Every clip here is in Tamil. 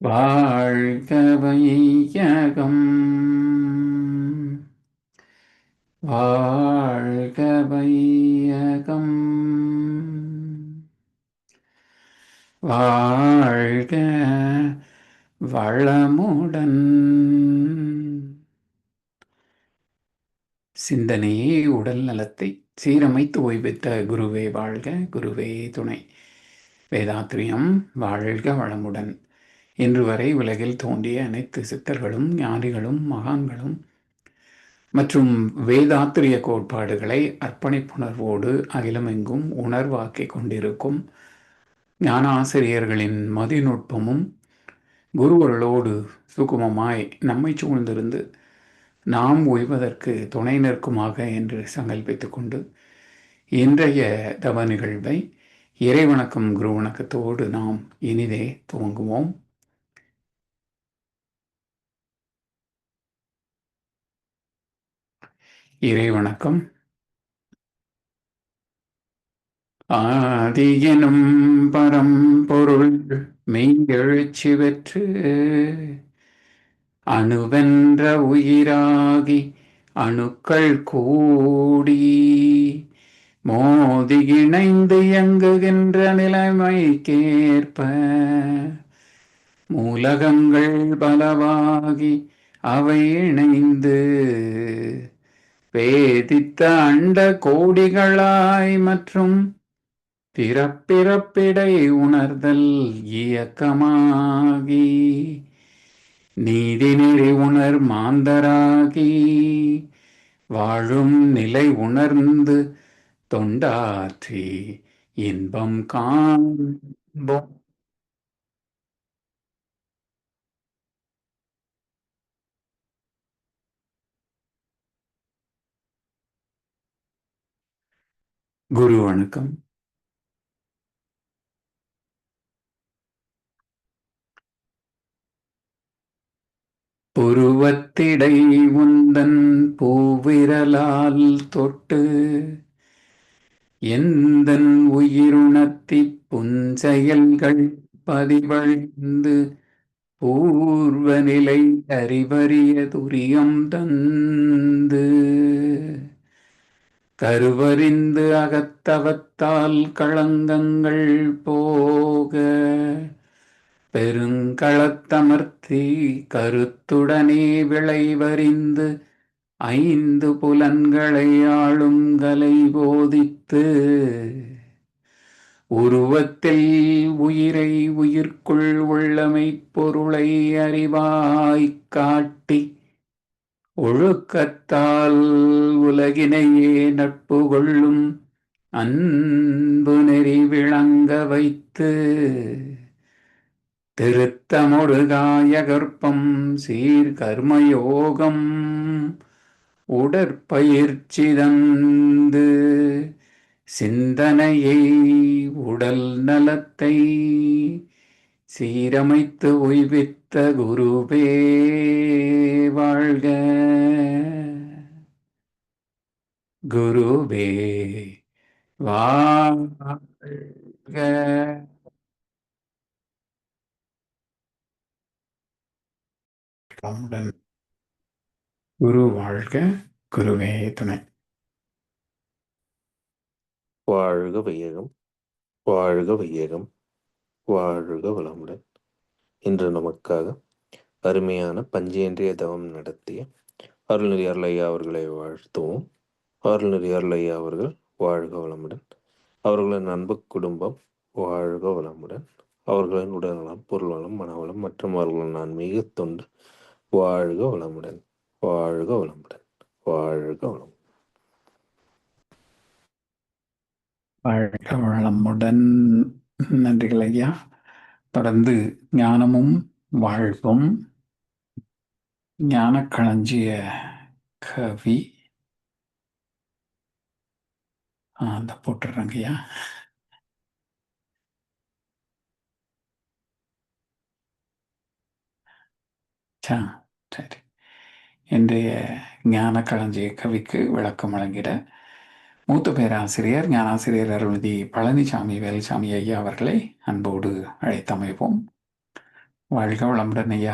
வாழ்க வையகம் வாழ்க வையகம் வாழ்க வளமுடன் சிந்தனையே உடல் நலத்தை சீரமைத்து ஓய்வெத்த குருவே வாழ்க, குருவே துணை. வேதாத்ரியம் வாழ்க வளமுடன். இன்று வரை உலகில் தோன்றிய அனைத்து சித்தர்களும் ஞானிகளும் மகான்களும் மற்றும் வேதாத்திரிய கோட்பாடுகளை அர்ப்பணிப்புணர்வோடு அகிலமெங்கும் உணர்வாக்கிக் கொண்டிருக்கும் ஞான ஆசிரியர்களின் மதிநுட்பமும் குருவர்களோடு சுகுமமாய் நம்மை சூழ்ந்திருந்து நாம் ஓய்வதற்கு துணை நிற்குமாக என்று சங்கல்பித்துக் கொண்டு இன்றைய தவ நிகழ்வை இறைவணக்கம் குரு வணக்கத்தோடு நாம் இனிதே துவங்குவோம். இறைவணக்கம். ஆதியனும் பரம்பொருள் மெய்யெழுச்சி பெற்று அணுவென்ற உயிராகி அணுக்கள் கூடி மோதி இணைந்து இயங்குகின்ற நிலைமைக்கேற்ப மூலகங்கள் பலவாகி அவை இணைந்து வேதித்த அண்ட கோடிகளாய் மற்றும் பிறப்பிறப்பிடை உணர்தல் இயக்கமாகி நீதிநெறி உணர் மாந்தராகி வாழும் நிலை உணர்ந்து தொண்டாற்றி இன்பம் காண்போம். குரு வணக்கம். புருவத்திடை உந்தன் பூவிரலால் தொட்டு எந்தன் உயிருணர்த்தி புஞ்செயல்கள் பதிவழிந்து பூர்வ நிலை அறிவறிய துரியம் தந்து கருவறிந்து அகத்தவத்தால் களங்கங்கள் போக பெருங்களத்தமர்த்தி கருத்துடனே விளைவறிந்து ஐந்து புலன்களை ஆளும் கலை போதித்து உருவத்தில் உயிரை உயிர்க்குள் உள்ளமை பொருளை அறிவாய்க் காட்டி ஒழுக்கத்தால் உலகினையே நட்பு கொள்ளும் அன்பு நெறி விளங்க வைத்து திருத்தமொடு காயகற்பம் சீர் கர்மயோகம் உடற்பயிற்சி தந்து சிந்தனையை உடல் நலத்தை சீரமைத்து ஓய்வித்த குருவே வாழ்க, குருவே வாழ்க. குரு வாழ்க, குருவே துணை. வாழ்க வையகம், வாழ்க வையகம், வாழ்க வளமுடன். இன்று நமக்காக அருமையான பஞ்சேந்திரிய தவம் நடத்திய அருள்நெறி அருளையா அவர்களை வாழ்த்துவோம். அருள்நெறி அருளையா அவர்கள் வாழ்க வளமுடன். அவர்களின் அன்பு குடும்பம் வாழ்க வளமுடன். அவர்களின் உடல்நலம், பொருள்வளம், மனவளம் மற்றும் அவர்களின் ஆன்மீக தொண்டு வாழ்க வளமுடன், வாழ்க வளமுடன், வாழ்க வளம். வாழ்க வளமுடன். நன்றிகள் ஐயா. தொடர்ந்து ஞானமும் வாழ்வும் ஞான களஞ்சிய கவி அந்த போட்டுடுறாங்க ஐயா. சரி. இன்றைய ஞான களஞ்சிய கவிக்கு விளக்கம் வழங்கிட மூத்த பேராசிரியர் ஞானாசிரியர் அருள்நிதி பழனிசாமி வேலுசாமி ஐயா அவர்களை அன்போடு அழைத்தமைப்போம். வாழ்க வளமுடன் ஐயா.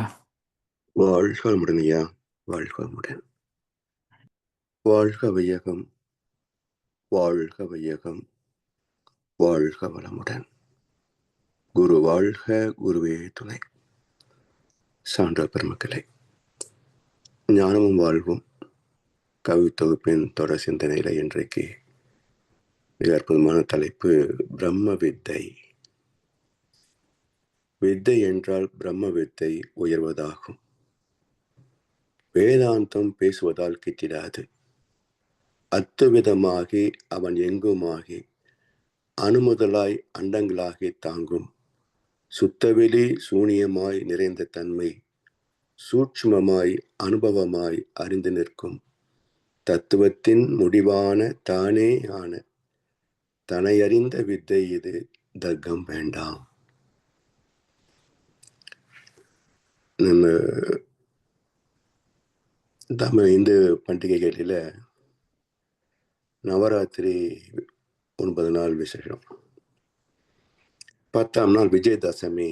வாழ்க வளமுடன் ஐயா. வாழ்க வளமுடன். வாழ்க வையகம், வாழ்க வையகம், வாழ்க வளமுடன். குரு வாழ்க, குருவே துணை. சான்றோர் பெருமக்களே, ஞானமும் வாழ்வும் கவி தொகுப்பின் தொடர் சிந்தனையில இன்றைக்கு மிக அற்புதமான தலைப்பு பிரம்ம வித்தை. வித்தை என்றால் பிரம்ம வித்தை உயர்வதாகும். வேதாந்தம் பேசுவதால் கிட்டிடாது. அத்துவிதமாகி அவன் எங்குமாகி அணுமுதலாய் அண்டங்களாகி தாங்கும் சுத்தவெளி சூனியமாய் நிறைந்த தன்மை சூட்சுமமாய் அனுபவமாய் அறிந்து நிற்கும் தத்துவத்தின் முடிவான தானே ஆன தனையறிந்த வித்தை இது, தர்க்கம் வேண்டாம். நம்ம இந்து பண்டிகைகளில நவராத்திரி 9 நாள் விசேஷம். 10ஆம் நாள் விஜயதசமி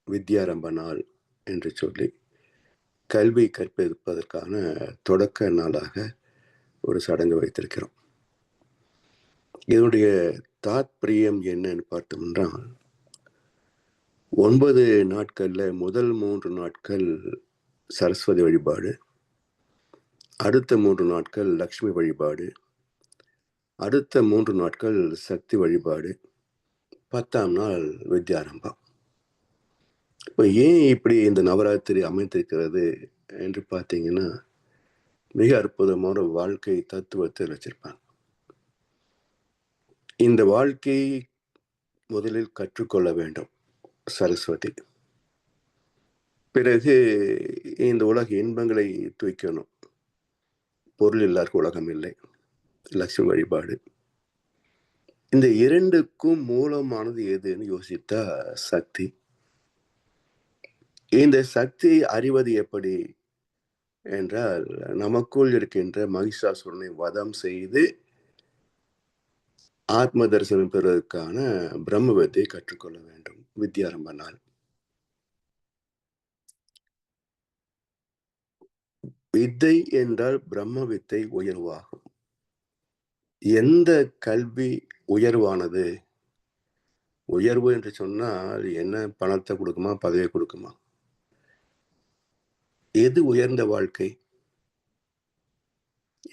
வித்யாரம்ப நாள் என்று சொல்லி கல்வி கற்பிப்பதற்கான தொடக்க நாளாக ஒரு சடங்கு வைத்திருக்கிறோம். இதனுடைய தாத்பரியம் என்னன்னு பார்த்தோம்னா, 9 நாட்கள்ல முதல் 3 நாட்கள் சரஸ்வதி வழிபாடு, அடுத்த 3 நாட்கள் லக்ஷ்மி வழிபாடு, அடுத்த 3 நாட்கள் சக்தி வழிபாடு, 10ஆம் நாள் வித்யாரம்பம். இப்போ ஏன் இப்படி இந்த நவராத்திரி அமைந்திருக்கிறது என்று பார்த்தீங்கன்னா, மிக அற்புதமான வாழ்க்கை தத்துவத்தை வச்சிருப்பாங்க. இந்த வாழ்க்கையை முதலில் கற்றுக்கொள்ள வேண்டும் சரஸ்வதி. பிறகு இந்த உலக இன்பங்களை தூக்கணும். பொருள் இல்லாத உலகம் இல்லை. லட்சுமி வழிபாடு. இந்த இரண்டுக்கும் மூலமானது எதுன்னு யோசித்தா சக்தி. இந்த சக்தியை அறிவது எப்படி என்றால், நமக்குள் இருக்கின்ற மகிஷாசுரனை வதம் செய்து ஆத்ம தரிசனம் பெறுவதற்கான பிரம்ம வித்தை கற்றுக்கொள்ள வேண்டும். வித்யாரம்ப நாள். வித்தை என்றால் பிரம்ம வித்தை உயர்வாகும். எந்த கல்வி உயர்வானது? உயர்வு என்று சொன்னால் என்ன, பணத்தை கொடுக்குமா, பதவியை கொடுக்குமா? எது உயர்ந்த வாழ்க்கை?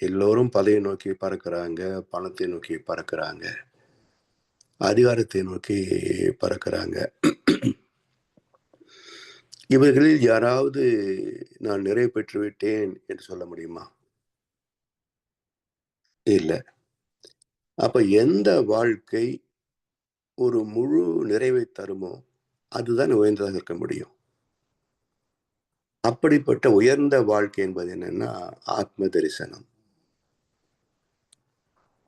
எல்லோரும் பதவியை நோக்கி பறக்கிறாங்க, பணத்தை நோக்கி பறக்கிறாங்க, அதிகாரத்தை நோக்கி பறக்கிறாங்க. இவர்களில் யாராவது நான் நிறைவு பெற்று விட்டேன் என்று சொல்ல முடியுமா? இல்லை. அப்ப எந்த வாழ்க்கை ஒரு முழு நிறைவை தருமோ அதுதான் உயர்ந்ததாக இருக்க முடியும். அப்படிப்பட்ட உயர்ந்த வாழ்க்கை என்பது என்னன்னா ஆத்ம தரிசனம்.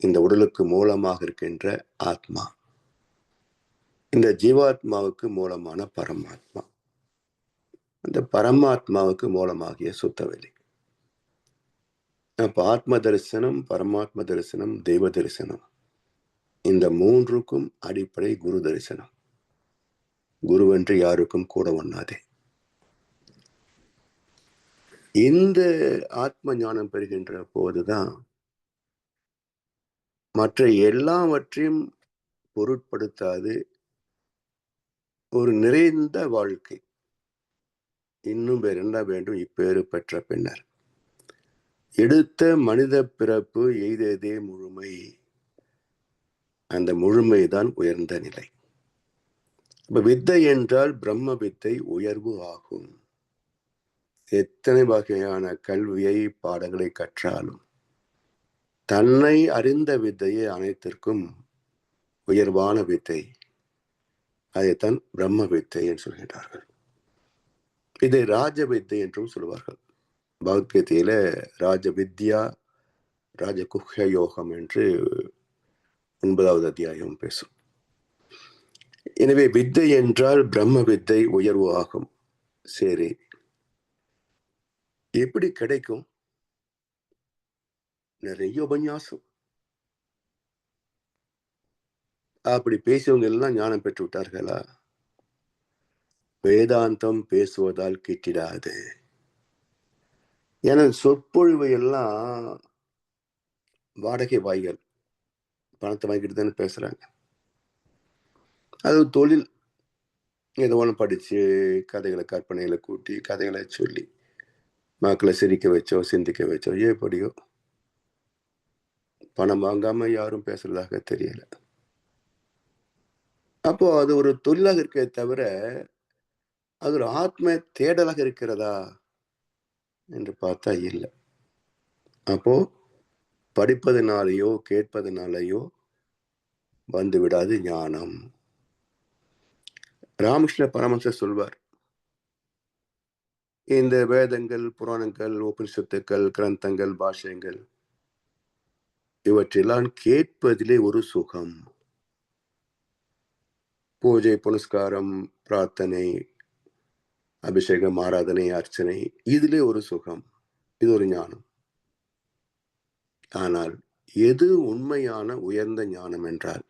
இந்த உடலுக்கு மூலமாக இருக்கின்ற ஆத்மா, இந்த ஜீவாத்மாவுக்கு மூலமான பரமாத்மா, அந்த பரமாத்மாவுக்கு மூலமாகிய சுத்தவெளி. அப்ப ஆத்ம தரிசனம், பரமாத்ம தரிசனம், தெய்வ தரிசனம், இந்த மூன்றுக்கும் அடிப்படை குரு தரிசனம். குருவென்று யாருக்கும் கூட ஒண்ணாதே. இந்த ஆத்ம ஞானம் பெறுகின்ற போதுதான் மற்ற எல்லாவற்றையும் பொருட்படுத்தாது ஒரு நிறைந்த வாழ்க்கை. இன்னும் வேற என்ன வேண்டும் இப்பேறு பெற்ற பின்னர்? எடுத்த மனித பிறப்பு எய்ததே முழுமை. அந்த முழுமைதான் உயர்ந்த நிலை. வித்தை என்றால் பிரம்ம வித்தை உயர்வு ஆகும். எத்தனை வகையான கல்வியை பாடங்களை கற்றாலும் தன்னை அறிந்த வித்தையே அனைத்திற்கும் உயர்வான வித்தை. அதைத்தான் பிரம்ம வித்தை என்று சொல்கின்றார்கள். இதை ராஜ வித்தை என்றும் சொல்வார்கள். பகவத்கீதையில ராஜ வித்யா, ராஜகுஹ்ய யோகம் என்று 9வது அத்தியாயம் பேசும். எனவே வித்தை என்றால் பிரம்ம வித்தை உயர்வு ஆகும். சரி, எப்படி கிடைக்கும்? நிறைய உபன்யாசம். அப்படி பேசியவங்க எல்லாம் ஞானம் பெற்று விட்டார்களா? வேதாந்தம் பேசுவதால் கிட்டிடாது. என சொற்பொழிவு எல்லாம் வாடகை வாய்கள், பணத்தை வாங்கிட்டு தானே பேசுறாங்க. அது தொழில். ஏதோ ஒன்று படிச்சு கதைகளை, கற்பனைகளை கூட்டி கதைகளை சொல்லி மக்களை சிரிக்க வச்சோ சிந்திக்க வச்சோ எப்படியோ பணம் வாங்காம யாரும் பேசுறதாக தெரியல. அப்போ அது ஒரு தொழிலாக இருக்க தவிர அது ஒரு ஆத்ம தேடலாக இருக்கிறதா என்று பார்த்தா இல்லை. அப்போ படிப்பதனாலேயோ கேட்பதனாலேயோ வந்து விடாது ஞானம். ராமகிருஷ்ண பரமஹம்சர் சொல்வார், இந்த வேதங்கள், புராணங்கள், உபனிஷத்துக்கள், கிரந்தங்கள், பாஷ்யங்கள் இவற்றெல்லாம் கேட்பதிலே ஒரு சுகம். பூஜை, புனஸ்காரம், பிரார்த்தனை, அபிஷேகம், ஆராதனை, அர்ச்சனை, இதிலே ஒரு சுகம். இது ஒரு ஞானம். ஆனால் எது உண்மையான உயர்ந்த ஞானம் என்றால்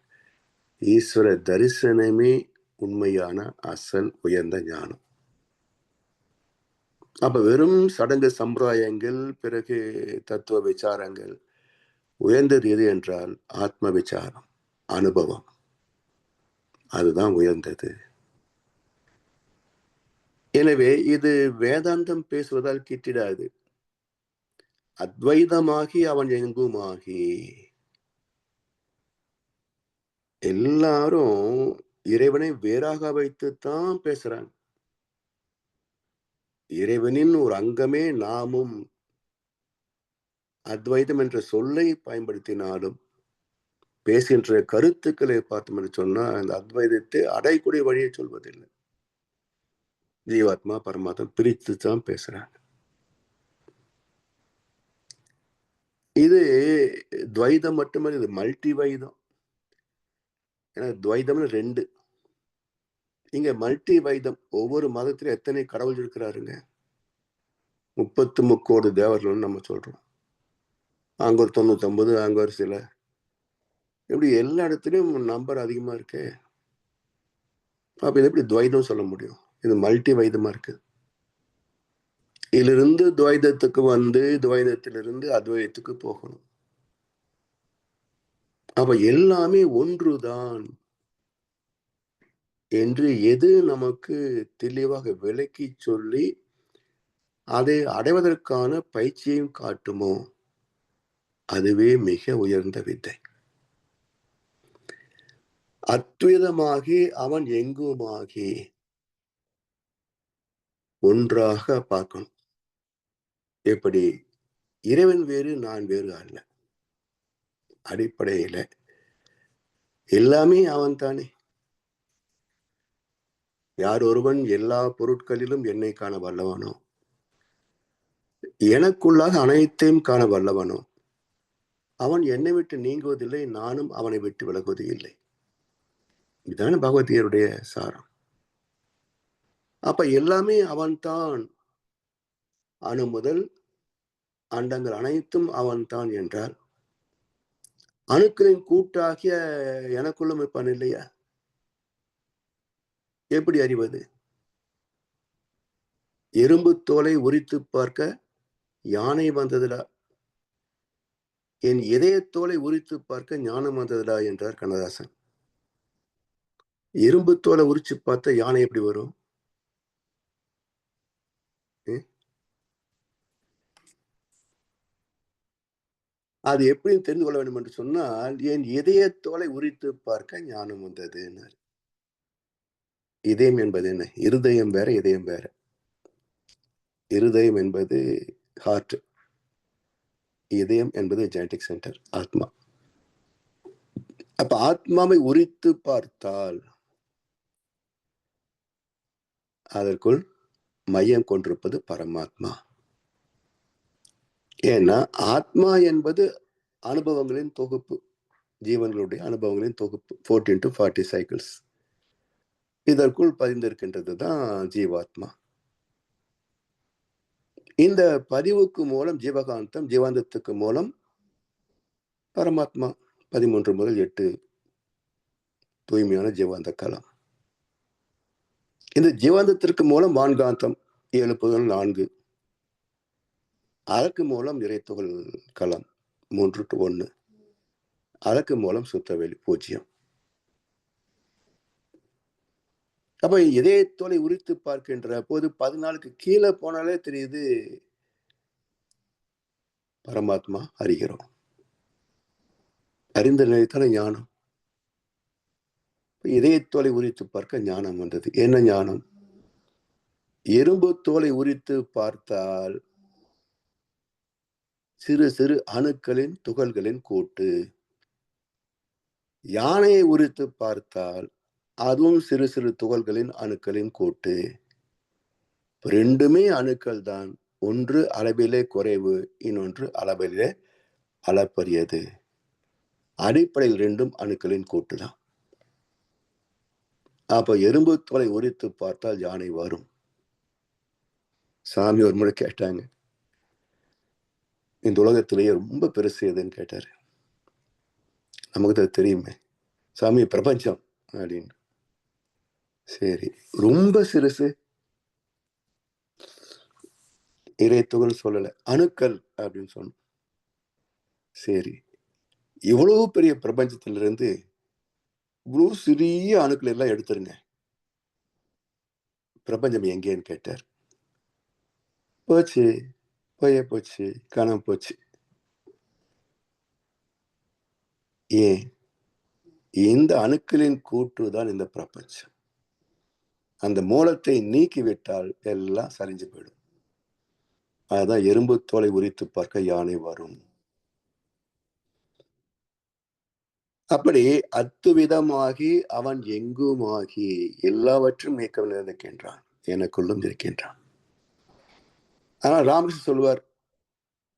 ஈஸ்வர தரிசனமே உண்மையான அசல் உயர்ந்த ஞானம். அப்ப வெறும் சடங்கு சம்பிரதாயங்கள், பிறகு தத்துவ விசாரங்கள் உயர்ந்தது எது என்றால் ஆத்ம விசாரம், அனுபவம், அதுதான் உயர்ந்தது. எனவே இது வேதாந்தம் பேசுவதால் கிட்டிடாது. அத்வைதமாகி அவன் எங்குமாகி. எல்லாரும் இறைவனை வேறாக வைத்துத்தான் பேசுறாங்க. இறைவனின் ஒரு அங்கமே நாமும் அத்வைதம் என்ற சொல்லை பயன்படுத்தினாலும் பேசுகின்ற கருத்துக்களை பார்த்தோம் என்று சொன்னா அந்த அத்வைதத்தை அடையக்கூடிய வழியை சொல்வதில்லை. ஜீவாத்மா பரமாத்மா பிரித்து தான் பேசுறாங்க. இது துவைதம் மட்டுமல்ல, இது மல்டி வைதம். ஏன்னா துவைதம்னு 2, இங்க மல்டி வைதம். ஒவ்வொரு மதத்திலும் எத்தனை கடவுள் இருக்கிறாருங்க. 33 தேவர்கள் நம்ம சொல்றோம். அங்க ஒரு 99, அங்க ஒரு சில, இப்படி எல்லா இடத்துலயும் நம்பர் அதிகமா இருக்கு. அப்ப இது எப்படி துவைதம் சொல்ல முடியும்? இது மல்டி வைதமா இருக்கு. இதிலிருந்து துவைதத்துக்கு வந்து துவைதத்திலிருந்து அத்வைதத்துக்கு போகணும். அப்ப எல்லாமே ஒன்றுதான் என்று எது நமக்கு தெளிவாக விளக்கி சொல்லி அதை அடைவதற்கான பயிற்சியையும் காட்டுமோ அதுவே மிக உயர்ந்த வித்தை. அத்வைதமாகி அவன் எங்குமாகி ஒன்றாக பார்க்கணும். எப்படி? இறைவன் வேறு, நான் வேறு அல்ல. அடிப்படையில எல்லாமே அவன் தானே. யார் ஒருவன் எல்லா பொருட்களிலும் என்னை காண வல்லவனோ, எனக்குள்ளாக அனைத்தையும் காண வல்லவனோ, அவன் என்னை விட்டு நீங்குவதில்லை, நானும் அவனை விட்டு விலகுவது இல்லை. இதுதானே பகவத்கீதையுடைய சாரம். அப்ப எல்லாமே அவன்தான். அணு முதல் அண்டங்கள் அனைத்தும் அவன்தான் என்றால் அணுக்களின் கூட்டாகிய எனக்குள்ளும் இருப்பான் இல்லையா? எப்படி அறிவது? எறும்பு தோலை உரித்து பார்க்க யானை வந்ததுடா, என் இதய தோலை உரித்து பார்க்க ஞானம் வந்ததுடா என்றார் கண்ணதாசன். எறும்பு தோலை உரிச்சு பார்த்த யானை எப்படி வரும்? அது எப்படி தெரிந்து கொள்ள வேண்டும் என்று சொன்னால், என் இதய தோலை உரித்து பார்க்க ஞானம் வந்தது. இதயம் என்பது என்ன? இருதயம் வேற, இதயம் வேற. இருதயம் என்பது ஹார்ட், இதயம் என்பது ஜெனடிக் சென்டர், ஆத்மா. அப்ப ஆத்மாவை உரித்து பார்த்தால் அதற்குள் மையம் கொண்டிருப்பது பரமாத்மா. ஏன்னா ஆத்மா என்பது அனுபவங்களின் தொகுப்பு, ஜீவன்களுடைய அனுபவங்களின் தொகுப்பு. 14 to 40 சைக்கிள்ஸ் இதற்குள் பதிந்திருக்கின்றது தான் ஜீவாத்மா. இந்த பதிவுக்கு மூலம் ஜீவகாந்தம், ஜீவாந்தத்துக்கு மூலம் பரமாத்மா. 13 முதல் 8 தூய்மையான ஜீவாந்த களம். இந்த ஜீவாந்தத்திற்கு மூலம் வான்காந்தம் எழுப்புதல் 4, அதற்கு மூலம் இறைத்துகள் களம் 3:1, அதற்கு மூலம் சுத்தவெளி 0. அப்ப இதயத்தோலை உரித்து பார்க்கின்ற போது 14க்கு கீழே போனாலே தெரியுது பரமாத்மா அறிகிறோம். அறிந்த நிலைத்தான ஞானம். இதயத்தோலை உரித்து பார்க்க ஞானம் வந்தது. என்ன ஞானம்? எறும்பு தோலை உரித்து பார்த்தால் சிறு சிறு அணுக்களின் துகள்களின் கூட்டு. யானையை உரித்து பார்த்தால் அதுவும் சிறு சிறு துகள்களின் அணுக்களின் கூட்டு. ரெண்டுமே அணுக்கள் தான். ஒன்று அளவிலே குறைவு, இன்னொன்று அளவிலே அளப்பரியது. அடிப்படையில் ரெண்டும் அணுக்களின் கூட்டு தான். அப்ப எறும்பு தோலை உரித்து பார்த்தால் யானை வரும். சாமி ஒரு முறை கேட்டாங்க, இந்த உலகத்திலேயே ரொம்ப பெருசு எதுன்னு கேட்டாரு. நமக்கு அது தெரியுமே, சாமி பிரபஞ்சம் அப்படின்னு. சரி, ரொம்ப சிறுசு இறைத்துகள் சொல்லல, அணுக்கள் அப்படின்னு சொன்னோம். சரி, இவ்வளவு பெரிய பிரபஞ்சத்திலிருந்து இவ்வளவு சிறிய அணுக்கள் எல்லாம் எடுத்துருங்க, பிரபஞ்சம் எங்கேன்னு கேட்டார். போச்சு, போச்சு, காணாம போச்சு. ஏன்? இந்த அணுக்களின் கூட்டு தான் இந்த பிரபஞ்சம். அந்த மூலத்தை நீக்கிவிட்டால் எல்லாம் சரிஞ்சு போயிடும். அதுதான் எறும்பு தோலை உரித்து பார்க்க யானை வரும். அப்படி அத்துவிதமாகி அவன் எங்குமாகி எல்லாவற்றும் நீக்க இருக்கின்றான், எனக்குள்ளும் இருக்கின்றான். ஆனால் ராமகிருஷ்ணன் சொல்வார்,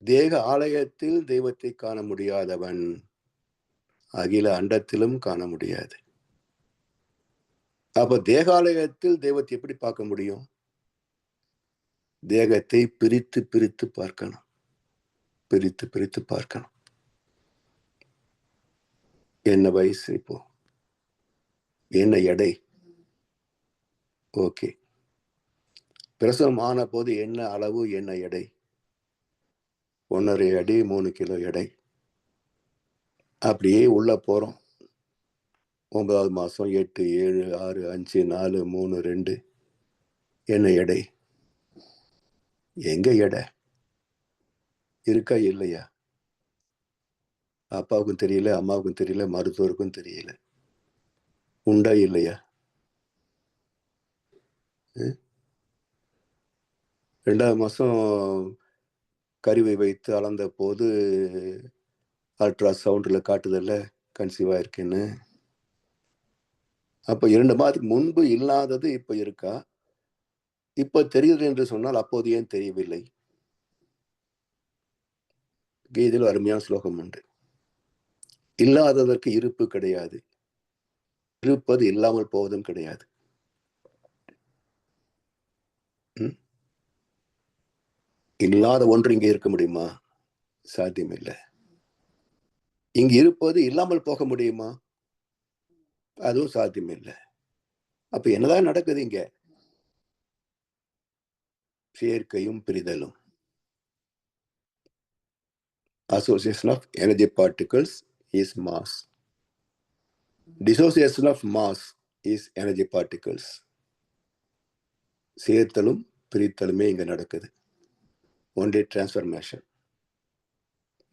தேக ஆலயத்தில் தெய்வத்தை காண முடியாதவன் அகில அண்டத்திலும் காண முடியாது. அப்ப தேகாலயத்தில் தெய்வத்தை எப்படி பார்க்க முடியும்? தேகத்தை பிரித்து பிரித்து பார்க்கணும், பிரித்து பிரித்து பார்க்கணும். என்ன வயசு இப்போ, என்ன எடை, ஓகே. பிரசவம் ஆன போது என்ன அளவு, என்ன எடை, 1.5 அடி 3 கிலோ எடை. அப்படியே உள்ள போறோம். 9வது மாசம் 8, 7, 6, 5, 4, 3, 2. என்ன எடை? எங்க எடை இருக்கா இல்லையா? அப்பாவுக்கும் தெரியல, அம்மாவுக்கும் தெரியல, மருத்துவருக்கும் தெரியல. உண்டா இல்லையா? 2வது மாசம் கருவை வைத்து அளந்த போது அல்ட்ரா சவுண்ட்ல காட்டுதல்ல கன்சீவா இருக்குன்னு. அப்ப 2 மாதத்துக்கு முன்பு இல்லாதது இப்ப இருக்கா? இப்ப தெரியுது என்று சொன்னால் அப்போது ஏன் தெரியவில்லை? கீதையில் அருமையான ஸ்லோகம் உண்டு, இல்லாததற்கு இருப்பு கிடையாது, இருப்பது இல்லாமல் போவதும் கிடையாது. இல்லாத ஒன்று இங்கே இருக்க முடியுமா? சாத்தியம் இல்லை. இங்கு இருப்பது இல்லாமல் போக முடியுமா? அதுவும் சாத்தியம் இல்லை. அப்ப என்னதான் நடக்குது இங்க? சேர்க்கையும் பிரிதலும். Association of energy particles is mass. Dissociation of mass is energy particles. சேர்த்தலும் பிரித்தலுமே இங்க நடக்குது. Only transformation,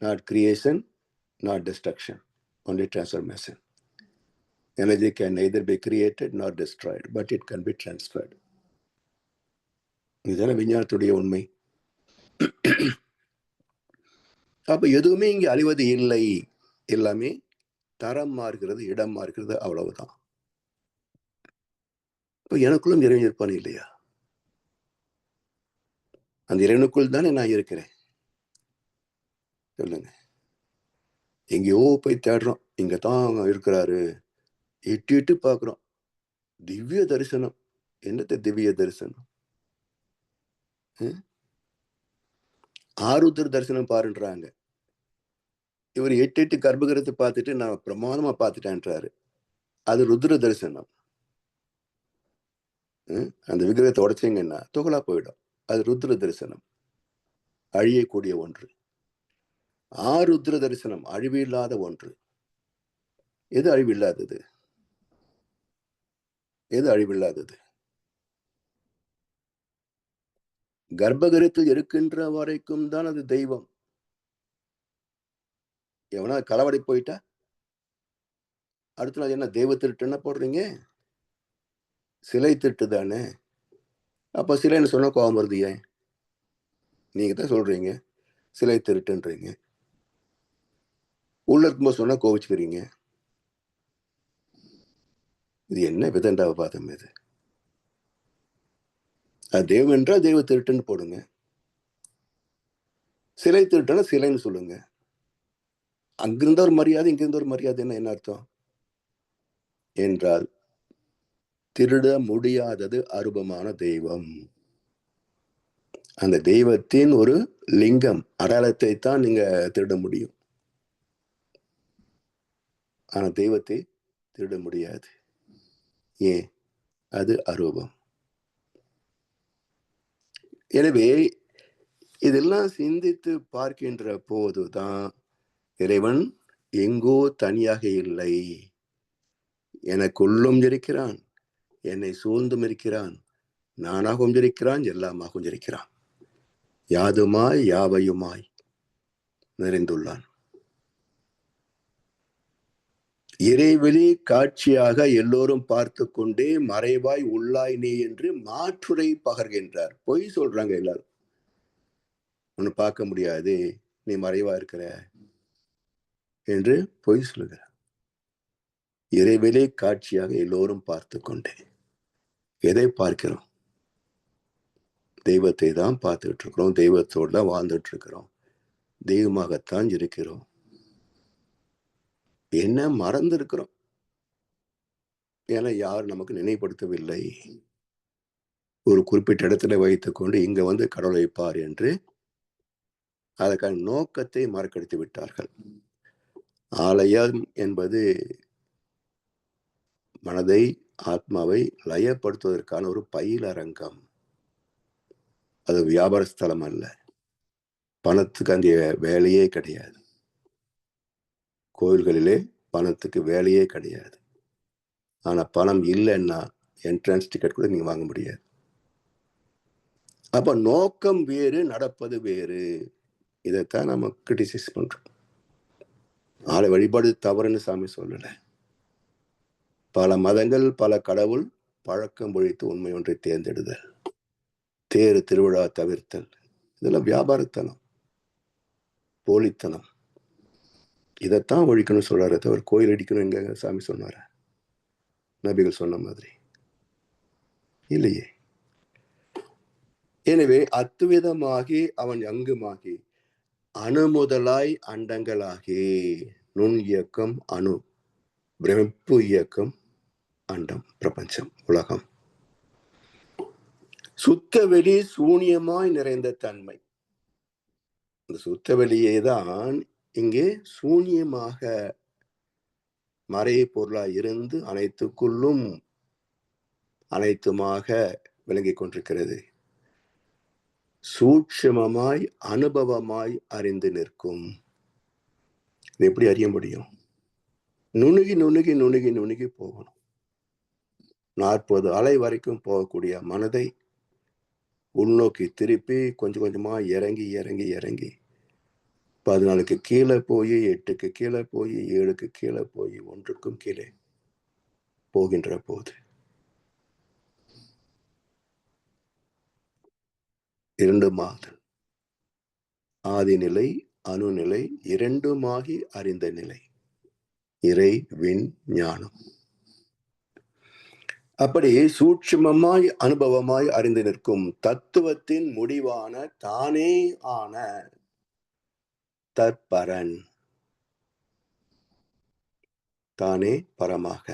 not creation, not destruction. Only transformation. Energy can neither be created nor destroyed, but it can be transferred. இதுதான விஞ்ஞானத்துடைய உண்மை. அப்ப எதுவுமே இங்க அழிவது இல்லை, எல்லாமே தரம் மாறுகிறது, இடம் மாறுகிறது, அவ்வளவுதான். இப்ப எனக்குள்ளும் இறைவன் இருப்பான் இல்லையா? அந்த இறைவனுக்குள் தானே நான் இருக்கிறேன். சொல்லுங்க, எங்கேயோ போய் தேடுறோம், இங்கதான் இருக்கிறாரு, எட்டு எட்டு பார்க்கிறோம். திவ்ய தரிசனம். என்னத்த திவ்ய தரிசனம்? ஆருத்ர தரிசனம் பாருன்றாங்க. இவர் 8 கர்ப்பகிரகத்தை பார்த்துட்டு நான் பிரமாதமா பார்த்துட்டேன்றாரு. அது ருத்ர தரிசனம். அந்த விக்கிரகத்தை உடைச்சிங்கன்னா துகளா போயிடும். அது ருத்ர தரிசனம், அழியக்கூடிய ஒன்று. ஆருத்ர தரிசனம், அழிவு இல்லாத ஒன்று. எது அழிவில்லாதது? எது அழிவில்லாதது? கர்ப்பகிரகத்தில் இருக்கின்ற வரைக்கும் தான் அது தெய்வம். எவனா களவாடி போயிட்டா அடுத்த நாள் என்ன தெய்வ திருட்டுன்னா போடுறீங்க? சிலை திருட்டு தானே. அப்ப சிலைன்னு சொன்னா கோபம் வருது ஏன்? நீங்க தான் சொல்றீங்க சிலை திருட்டுன்றீங்க. உள்ள இருக்கும்போது சொன்னா கோவிச்சுக்கிறீங்க. இது என்ன விதண்டாபாதம் இது? அது தெய்வம் என்றால் தெய்வ திருட்டுன்னு போடுங்க. சிலை திருட்டுன்னா சிலைன்னு சொல்லுங்க. அங்கிருந்த ஒரு மரியாதை, இங்கிருந்த ஒரு மரியாதை, என்ன அர்த்தம் என்றால் திருட முடியாதது அரூபமான தெய்வம். அந்த தெய்வத்தின் ஒரு லிங்கம், அடையாளத்தை தான் நீங்க திருட முடியும். ஆனா தெய்வத்தை திருட முடியாது. ஏன்? அது அரூபம். எனவே இதெல்லாம் சிந்தித்து பார்க்கின்ற போதுதான் இறைவன் எங்கோ தனியாக இல்லை, எனக்குள்ளும் இருக்கிறான், என்னை சூழ்ந்தும் இருக்கிறான், நானாகவும் இருக்கிறான், எல்லாமாகவும் இருக்கிறான், யாதுமாய் யாவையுமாய் நிறைந்துள்ளான். இறைவெளி காட்சியாக எல்லோரும் பார்த்து கொண்டே மறைவாய் உள்ளாய் நீ என்று மாற்றுரை பகர்கின்றார். பொய் சொல்றாங்க எல்லாரும். ஒன்னு பார்க்க முடியாது, நீ மறைவா இருக்கிற என்று பொய் சொல்லுகிறார். இறைவெளி காட்சியாக எல்லோரும் பார்த்து கொண்டே. எதை பார்க்கிறோம்? தெய்வத்தை தான் பார்த்துட்டு இருக்கிறோம், தெய்வத்தோடு தான் வாழ்ந்துட்டு இருக்கிறோம், தெய்வமாகத்தான் இருக்கிறோம். என்ன மறந்து இருக்கிறோம்? ஏன்னா யாரும் நமக்கு நினைவுபடுத்தவில்லை. ஒரு குறிப்பிட்ட இடத்துல வைத்துக்கொண்டு இங்க வந்து கடவுளை பார் என்று அதற்கான நோக்கத்தை மறக்கடித்து விட்டார்கள். ஆலயம் என்பது மனதை, ஆத்மாவை லயப்படுத்துவதற்கான ஒரு பயிலரங்கம். அது வியாபார ஸ்தலம் அல்ல. பணத்துக்கு அங்கே வேலையே கிடையாது. கோயில்களிலே பணத்துக்கு வேலையே கிடையாது. ஆனா பணம் இல்லைன்னா என்ட்ரன்ஸ் டிக்கெட் கூட நீங்க வாங்க முடியாது. அப்ப நோக்கம் வேறு, நடப்பது வேறு. இதைத்தான் நம்ம கிரிட்டிசைஸ் பண்றோம். ஆளை வழிபாடு தவறுன்னு சாமி சொல்லல. பல மதங்கள், பல கடவுள், பழக்கம் ஒழித்து உண்மை ஒன்றை தேர்ந்தெடுதல், தேர் திருவிழா தவிர்த்தல், இதெல்லாம் வியாபாரத்தனம், போலித்தனம். இதைத்தான் ஒழிக்கணும் சொல்றாரு தவிர கோயில் அடிக்கணும் எங்க சாமி சொன்னார? நபிகள் சொன்ன மாதிரி இல்லையே. எனவே அத்துவிதமாகி அவன் அங்குமாகி அணுமுதலாய் அண்டங்களாகி, நுண் இயக்கம் அணு, பிரமிப்பு இயக்கம் அண்டம், பிரபஞ்சம், உலகம். சுத்தவெளி சூனியமாய் நிறைந்த தன்மை. இந்த சுத்தவெளியை தான் இங்கே சூனியமாக மறைய பொருளாய் இருந்து அனைத்துக்குள்ளும் அனைத்துமாக விளங்கிக் கொண்டிருக்கிறது. சூட்சுமமாய் அனுபவமாய் அறிந்து நிற்கும். எப்படி அறிய முடியும்? நுணுகி நுணுகி நுணுகி நுணுகி போகணும். 40 அலை வரைக்கும் போகக்கூடிய மனதை உள்நோக்கி திருப்பி கொஞ்சம் கொஞ்சமா இறங்கி இறங்கி இறங்கி 14க்கு கீழே போய் 8க்கு கீழே போய் 7க்கு கீழே போய் 1க்கும் கீழே போகின்ற போது 2 மாதம் ஆதிநிலை அணுநிலை இரண்டுமாகி அறிந்த நிலை, இறை விண் ஞானம். அப்படி சூட்சுமமாய் அனுபவமாய் அறிந்து நிற்கும் தத்துவத்தின் முடிவான தானே ஆன தற்பரன், தானே பரமாக,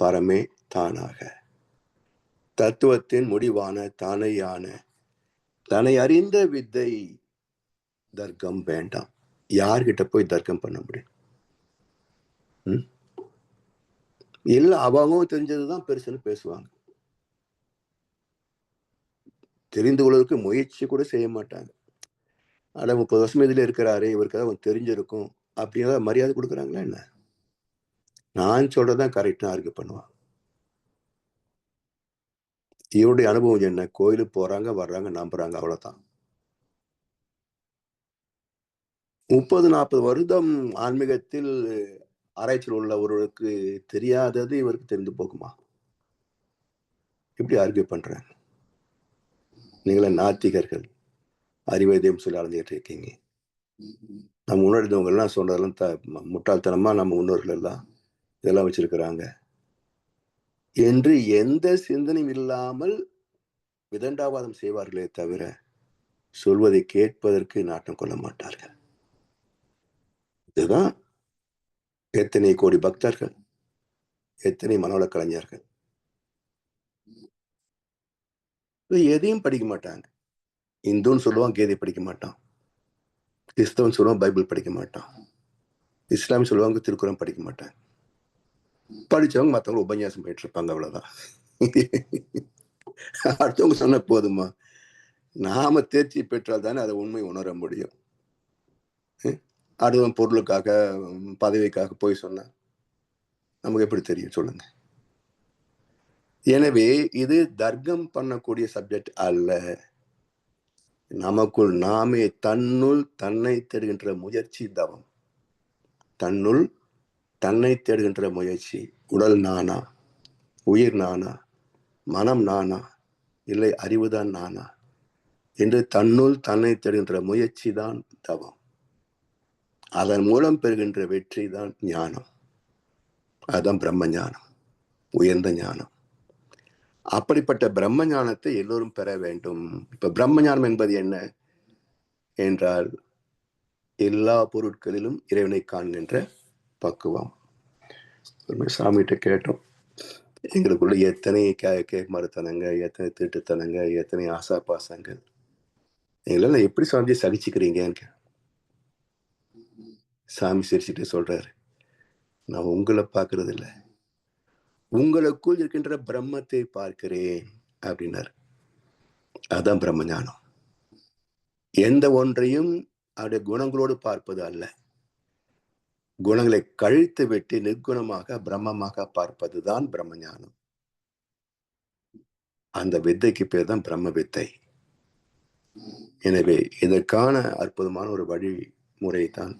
பரமே தானாக, தத்துவத்தின் முடிவான தானேயான தன்னை அறிந்த வித்தை. தர்க்கம் வேண்டாம். யார்கிட்ட போய் தர்க்கம் பண்ண முடியும்? எல்லாம் அவங்க தெரிஞ்சதுதான் பெருசுன்னு பேசுவாங்க. தெரிந்து கொள்வதற்கு முயற்சி கூட செய்ய மாட்டாங்க. ஆனா 30 வருஷம் இதுல இருக்கிறாரு, இவருக்கு அவன் தெரிஞ்சிருக்கும் அப்படிங்கிற மரியாதை கொடுக்குறாங்களா என்ன? நான் சொல்றதுதான் கரெக்ட்னு ஆர்கியூ பண்ணுவான். இவருடைய அனுபவம் என்ன? கோயிலுக்கு போறாங்க, வர்றாங்க, நம்புறாங்க, அவ்வளவுதான். 30-40 வருடம் ஆன்மீகத்தில் ஆராய்ச்சியில் உள்ள ஒருவருக்கு தெரியாதது இவருக்கு தெரிந்து போகுமா? இப்படி ஆர்கியூ பண்றாங்க. நீங்கள நாத்திகர்கள், அறிவதையும் சொல்லி அலைஞ்சிட்டு இருக்கீங்க. நம்ம முன்னாடி எல்லாம் சொன்னதெல்லாம் முட்டாள்தனமா நம்ம முன்னோர்கள் எல்லாம் இதெல்லாம் வச்சிருக்கிறாங்க என்று எந்த சிந்தனையும் இல்லாமல் விதண்டாவாதம் செய்வார்களே தவிர சொல்வதை கேட்பதற்கு நாட்டம் கொள்ள மாட்டார்கள். இதுதான் எத்தனை கோடி பக்தர்கள், எத்தனை மனவள கலைஞர்கள் எதையும் படிக்க மாட்டாங்க. இந்துன்னு சொல்லுவான், கீதை படிக்க மாட்டான். கிறிஸ்தவன் சொல்லுவான், பைபிள் படிக்க மாட்டான். இஸ்லாமிய சொல்லுவாங்க, திருக்குறள் படிக்க மாட்டாங்க. படிச்சவங்க மற்றவங்க உபன்யாசம் போயிட்டு இருப்பாங்க, அவ்வளவுதான். அடுத்தவங்க சொன்ன போதுமா? நாம தேர்ச்சி பெற்றால் தானே அதை உண்மை உணர முடியும். அடுத்தவன் பொருளுக்காக, பதவிக்காக போய் சொன்ன நமக்கு எப்படி தெரியும் சொல்லுங்க? எனவே இது தர்க்கம் பண்ணக்கூடிய சப்ஜெக்ட் அல்ல. நமக்குள் நாமே தன்னுள் தன்னை தேடுகின்ற முயற்சி தவம். தன்னுள் தன்னை தேடுகின்ற முயற்சி. உடல் நானா, உயிர் நானா, மனம் நானா, இல்லை அறிவுதான் நானா என்று தன்னுள் தன்னை தேடுகின்ற முயற்சி தான் தவம். அதன் மூலம் பெறுகின்ற வெற்றி தான் ஞானம். அதுதான் பிரம்ம ஞானம், உயர்ந்த ஞானம். அப்படிப்பட்ட பிரம்ம ஞானத்தை எல்லோரும் பெற வேண்டும். இப்ப பிரம்ம ஞானம் என்பது என்ன என்றால், எல்லா பொருட்களிலும் இறைவனை காண்கின்ற பக்குவம். சாமிகிட்ட கேட்டோம், எங்களுக்குள்ள எத்தனை மறுத்தனங்க, எத்தனை திட்டுத்தனங்க, எத்தனை ஆசா பாசங்கள், எங்களெல்லாம் எப்படி சாமி சகிச்சுக்கிறீங்க? சாமி சிரிச்சுட்டு சொல்றாரு, நான் உங்களை பார்க்கறது இல்லை, உங்களுக்குள் இருக்கின்ற பிரம்மத்தை பார்க்கிறேன் அப்படின்னாரு. அதான் பிரம்ம ஞானம். எந்த ஒன்றையும் அவருடைய குணங்களோடு பார்ப்பது அல்ல, குணங்களை கழித்து விட்டு நிர்குணமாக பிரம்மமாக பார்ப்பதுதான் பிரம்ம ஞானம். அந்த வித்தைக்கு பேர் தான் பிரம்ம வித்தை. எனவே இதற்கான அற்புதமான ஒரு வழிமுறை தான்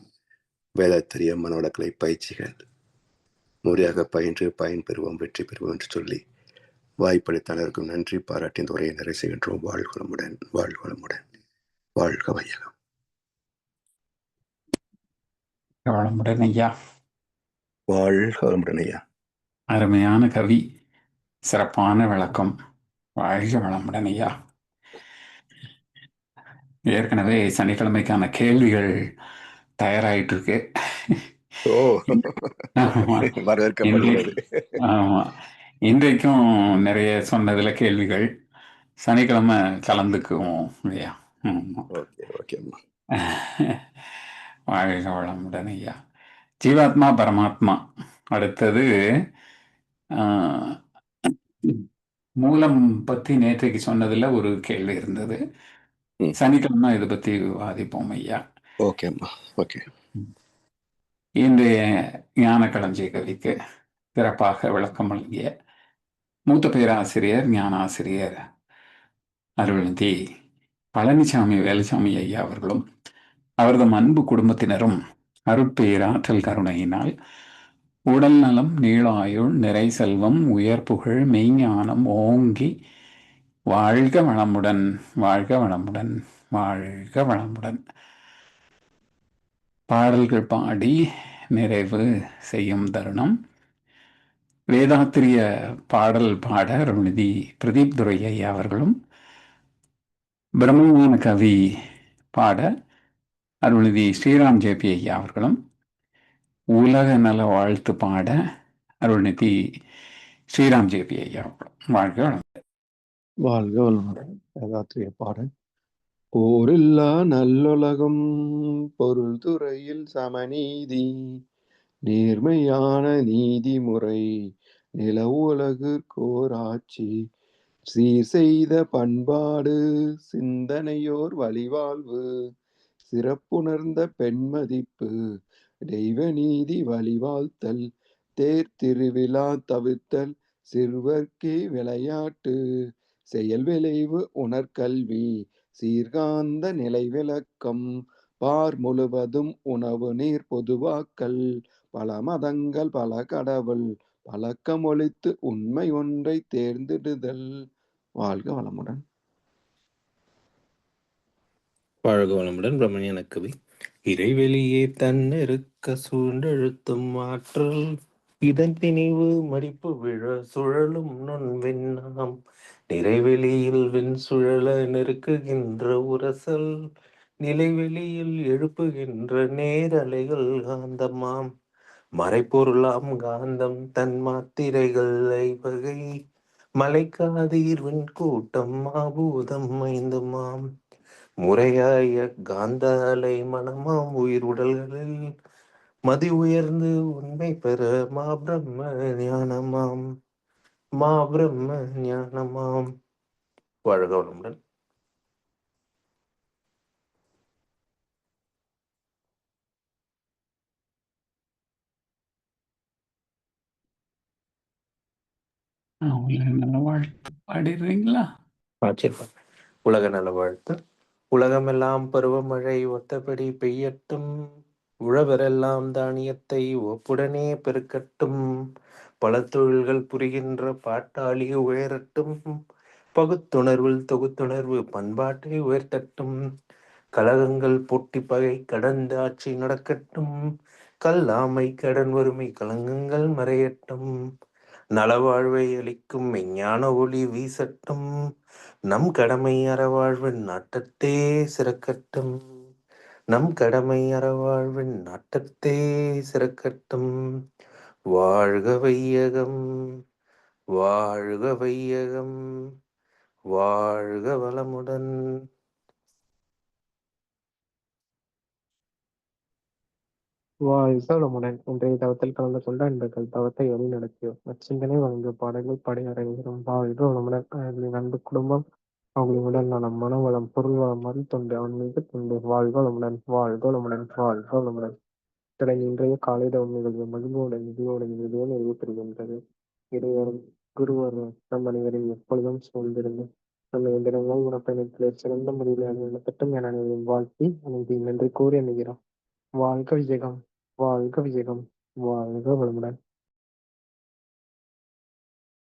வேதாத்திரிய மனவளக்கலை பயிற்சிகள். முறையாக பயின்று பயன் பெறுவோம், வெற்றி பெறுவோம் என்று சொல்லி வாய்ப்பளித்தனருக்கும் நன்றி பாராட்டி இந்த உரையை நிறைவு செய்கின்றோம். வாழ்வளமுடன், வாழ்வளமுடன், வாழ்க வையகம். வளமுடன் ஐயா. வாழ்க வளமுடன் ஐயா. அருமையான கவி, சிறப்பான விளக்கம். வாழ்க வளமுடன் ஐயா. ஏற்கனவே சனிக்கிழமைக்கான கேள்விகள் தயாராயிட்டு இருக்கு. வரவேற்கப்படுகிறது. ஆமா, இன்றைக்கும் நிறைய சொன்னதுல கேள்விகள், சனிக்கிழமை கலந்துக்குவோம் இல்லையா? வாழ்க வளமுடன் ஐயா. ஜீவாத்மா பரமாத்மா. அடுத்தது மூலம் பத்தி நேற்றைக்கு சொன்னதுல ஒரு கேள்வி இருந்தது. சனிக்கிழமை இதை பத்தி விவாதிப்போம் ஐயா. ஓகே. இன்றைய ஞான களஞ்சிய கவிக்கு சிறப்பாக விளக்கம் வழங்கிய மூத்த பேராசிரியர் ஞானாசிரியர் அருள்நிதி பழனிசாமி வேலுசாமி ஐயா அவர்களும் அவரது அன்பு குடும்பத்தினரும் அருட்பேராற்றல் கருணையினால் உடல் நலம், நீளாயுள், நிறை செல்வம், உயர் புகழ், மெய்ஞானம் ஓங்கி வாழ்க வளமுடன், வாழ்க வளமுடன், வாழ்க வளமுடன். பாடல்கள் பாடி நிறைவு செய்யும் தருணம். வேதாத்திரிய பாடல் பாட அருள்நிதி பிரதீப் துரை ஐயா அவர்களும், பிரம்மஞான கவி பாட அருள்நிதி ஸ்ரீராம் ஜேபி ஐயா அவர்களும், உலக நல வாழ்த்து பாட அருள்நிதி ஸ்ரீராம் ஜேபி ஐயா அவர்களும். வாழ்க வளமுடன். வாழ்க வளமுடன். வேதாத்திரிய பாடல். போரில்லா நல்லுலகம், பொருள் துறையில் சமநீதி, நேர்மையான நீதிமுறை, நில உலகு கோராட்சி, சீர் செய்த பண்பாடு சிந்தனையோர் வழிவாழ்வு சிறப்புணர்ந்த பெண்மதிப்பு தெய்வநீதி வழிவாழ்த்தல் தேர் திருவிழா தவிர்த்தல் சிறுவர்க்கே விளையாட்டு செயல் விளைவு உணர்கல்வி சீர்காந்த நிலை விளக்கம் பார் முழுவதும் உணவு நீர் பொதுவாக்கல் பல மதங்கள் பல கடவுள் பழக்கமொழித்து உண்மை ஒன்றை தேர்ந்திடுதல். வாழ்க வளமுடன். வாழ்க வளமுடன். பிரமணியன கவி. இறைவெளியே தன்னிருக்க சூழ்ந்தெழுத்தும் ஆற்றல் இதன் திணிவு மடிப்பு விழ சுழலும் நுண்வெண்ணாம் நிறைவெளியில் வெண் சுழல நெருக்குகின்ற உரசல் நிலைவெளியில் எழுப்புகின்ற நேரலைகள் காந்தமாம் மறைப்பொருளாம் காந்தம் தன் மாத்திரைகள் ஐவகை மலைக்காதீர்வின் கூட்டம் மாபூதம் ஐந்துமாம் முறையாய காந்த அலை மனமாம் உயிர் உடல்களில் மதி உயர்ந்து உண்மை பெற மாபிரம்ம ஞானமாம் மாபிரம்ம ஞானமாம். வாழ்க வளமுடன். உலக நல வாழ்த்து பாடிடுறீங்களா? ஆச்சரியம். உலக நல வாழ்த்து. உலகமெல்லாம் பருவமழை ஒத்தபடி பெய்யட்டும் உழவரெல்லாம் தானியத்தை ஒப்புடனே பெருக்கட்டும் பல தொழில்கள் புரிகின்ற பாட்டாளி உயரட்டும் பகுத்துணர்வில் தொகுத்துணர்வு பண்பாட்டை உயர்த்தட்டும் கலகங்கள் போட்டி பகை கடந்து ஆட்சி நடக்கட்டும் கல்லாமை கடன் வறுமை கலங்கங்கள் மறையட்டும் நலவாழ்வை அளிக்கும் மெஞ்ஞான ஒளி வீசட்டும் நம் கடமை அறவாழ்வின் நாட்டத்தே சிறக்கட்டும் நம் கடமை அறவாழ்வின் நாட்டத்தே சிறக்கட்டும். வாழ்க வையகம் வாழ்க வையகம் வாழ்க வளமுடன். வாழ்க வளமுடன். இன்றைய தவத்தில் கலந்து கொண்ட அன்பர்கள் தவத்தை வழி நடத்தியோர் நற்சிந்தனை வழங்கிய பாடல்கள் பாடி அறைகிறோம். வாழ்க வளமுடன். அவர்களின் அன்பு குடும்பம் அவர்களின் உடல் நலம் மன வளம் பொருள் வளம் மறு தொண்டு அவன் மீது தொண்டு. வாழ்க வளமுடன். வாழ்க வளமுடன். வாழ்க வளமுடன். இத்துடன் இன்றைய காலை தவம் நிகழ்வு மகிழ்வோடு இதுவோடு நிறைவு பெறுகின்றது. இறைவரும் குருவரும் நம் அனைவரையும் எப்பொழுதும் சூழ்ந்திருந்து நம்ம இந்த உணப்பயணத்திலே சிறந்த முறையில் அணியப்பட்டும் என அனைவரையும் வாழ்த்தி அமைதி நன்றி கூறி அணுகிறோம். வாழ்க விஜயம் வாழ்க விஜயம் வாழ்க வளமுடன்.